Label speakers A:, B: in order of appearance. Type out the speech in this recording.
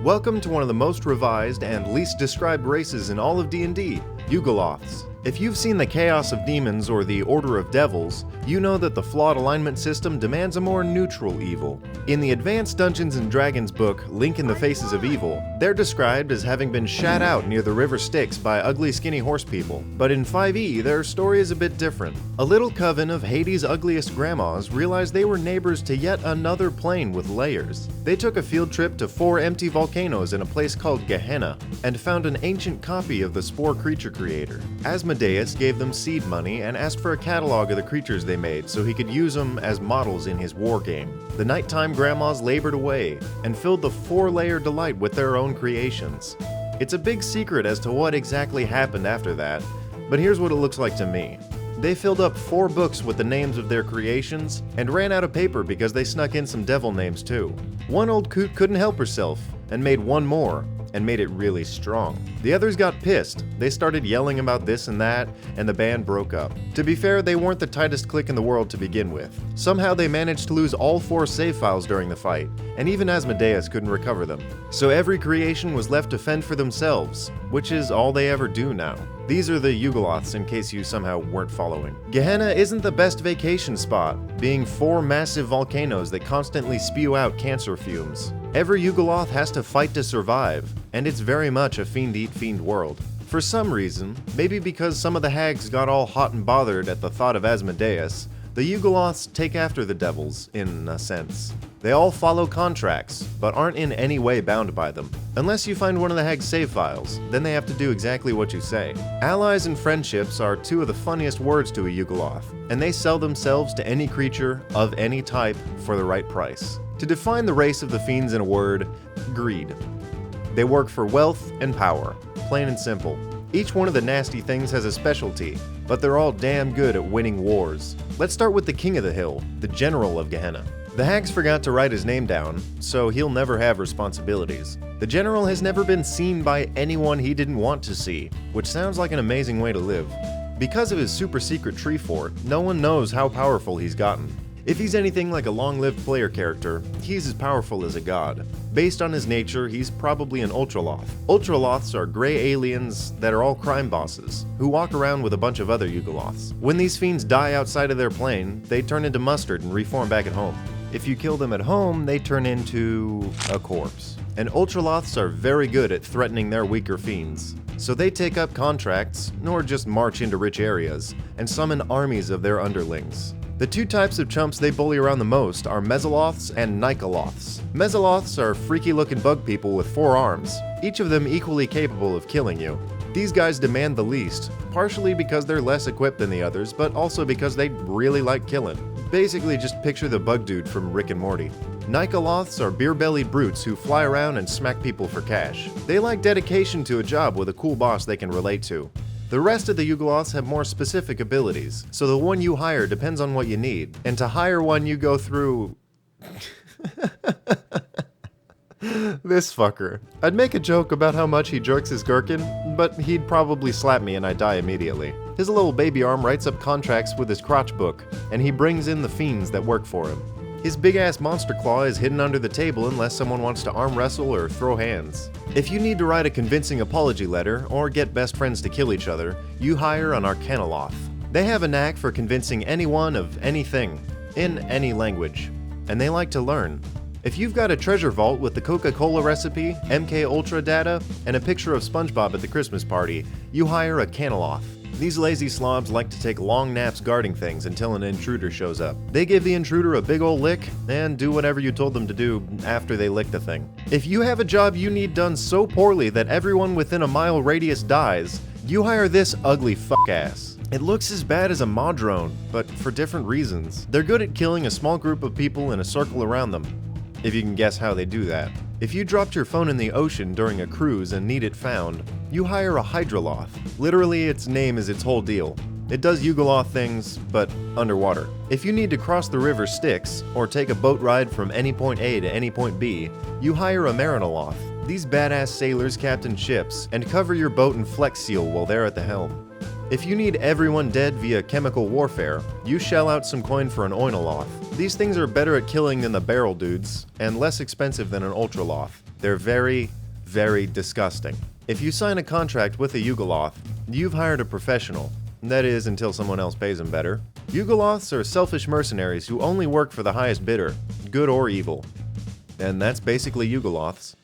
A: Welcome to one of the most revised and least described races in all of D&D, Yugoloths. If you've seen the Chaos of Demons or the Order of Devils, you know that the flawed alignment system demands a more neutral evil. In the Advanced Dungeons & Dragons book, Link in the Faces of Evil, they're described as having been shat out near the river Styx by ugly skinny horse people. But in 5e, their story is a bit different. A little coven of Hades' ugliest grandmas realized they were neighbors to yet another plane with layers. They took a field trip to 4 empty volcanoes in a place called Gehenna, and found an ancient copy of the Spore creature creator. Asmodeus gave them seed money and asked for a catalog of the creatures they made so he could use them as models in his war game. The nighttime grandmas labored away and filled the 4-layer delight with their own creations. It's a big secret as to what exactly happened after that, but here's what it looks like to me. They filled up 4 books with the names of their creations and ran out of paper because they snuck in some devil names too. One old coot couldn't help herself and made one more, and made it really strong. The others got pissed. They started yelling about this and that, and the band broke up. To be fair, they weren't the tightest clique in the world to begin with. Somehow they managed to lose all 4 save files during the fight, and even Asmodeus couldn't recover them. So every creation was left to fend for themselves, which is all they ever do now. These are the Yugoloths, in case you somehow weren't following. Gehenna isn't the best vacation spot, being 4 massive volcanoes that constantly spew out cancer fumes. Every Yugoloth has to fight to survive, and it's very much a fiend-eat-fiend world. For some reason, maybe because some of the hags got all hot and bothered at the thought of Asmodeus, the Yugoloths take after the devils, in a sense. They all follow contracts, but aren't in any way bound by them. Unless you find one of the hags' save files, then they have to do exactly what you say. Allies and friendships are 2 of the funniest words to a Yugoloth, and they sell themselves to any creature of any type for the right price. To define the race of the fiends in a word, greed. They work for wealth and power, plain and simple. Each one of the nasty things has a specialty, but they're all damn good at winning wars. Let's start with the king of the hill, the general of Gehenna. The hags forgot to write his name down, so he'll never have responsibilities. The general has never been seen by anyone he didn't want to see, which sounds like an amazing way to live. Because of his super secret tree fort, no one knows how powerful he's gotten. If he's anything like a long-lived player character, he's as powerful as a god. Based on his nature, he's probably an Ultraloth. Ultraloths are gray aliens that are all crime bosses, who walk around with a bunch of other Yugoloths. When these fiends die outside of their plane, they turn into mustard and reform back at home. If you kill them at home, they turn into a corpse. And Ultraloths are very good at threatening their weaker fiends. So they take up contracts, nor just march into rich areas, and summon armies of their underlings. The 2 types of chumps they bully around the most are Mesoloths and Yugoloths. Mesoloths are freaky-looking bug people with 4 arms, each of them equally capable of killing you. These guys demand the least, partially because they're less equipped than the others, but also because they really like killing. Basically, just picture the bug dude from Rick and Morty. Yugoloths are beer-bellied brutes who fly around and smack people for cash. They like dedication to a job with a cool boss they can relate to. The rest of the Yugoloths have more specific abilities, so the one you hire depends on what you need, and to hire one you go through... This fucker. I'd make a joke about how much he jerks his gherkin, but he'd probably slap me and I'd die immediately. His little baby arm writes up contracts with his crotch book, and he brings in the fiends that work for him. His big-ass monster claw is hidden under the table unless someone wants to arm wrestle or throw hands. If you need to write a convincing apology letter or get best friends to kill each other, you hire an Arcanoloth. They have a knack for convincing anyone of anything, in any language, and they like to learn. If you've got a treasure vault with the Coca-Cola recipe, MK Ultra data, and a picture of SpongeBob at the Christmas party, you hire a Canoloth. These lazy slobs like to take long naps guarding things until an intruder shows up. They give the intruder a big ol' lick, and do whatever you told them to do after they lick the thing. If you have a job you need done so poorly that everyone within a mile radius dies, you hire this ugly fuck-ass. It looks as bad as a Modrone, but for different reasons. They're good at killing a small group of people in a circle around them, if you can guess how they do that. If you dropped your phone in the ocean during a cruise and need it found, you hire a Hydroloth. Literally, its name is its whole deal. It does Yugoloth things, but underwater. If you need to cross the river Styx, or take a boat ride from any point A to any point B, you hire a Marinoloth. These badass sailors captain ships, and cover your boat in Flex Seal while they're at the helm. If you need everyone dead via chemical warfare, you shell out some coin for an Oinoloth. These things are better at killing than the barrel dudes, and less expensive than an Ultraloth. They're very, very disgusting. If you sign a contract with a Yugoloth, you've hired a professional. That is, until someone else pays them better. Yugoloths are selfish mercenaries who only work for the highest bidder, good or evil. And that's basically Yugoloths.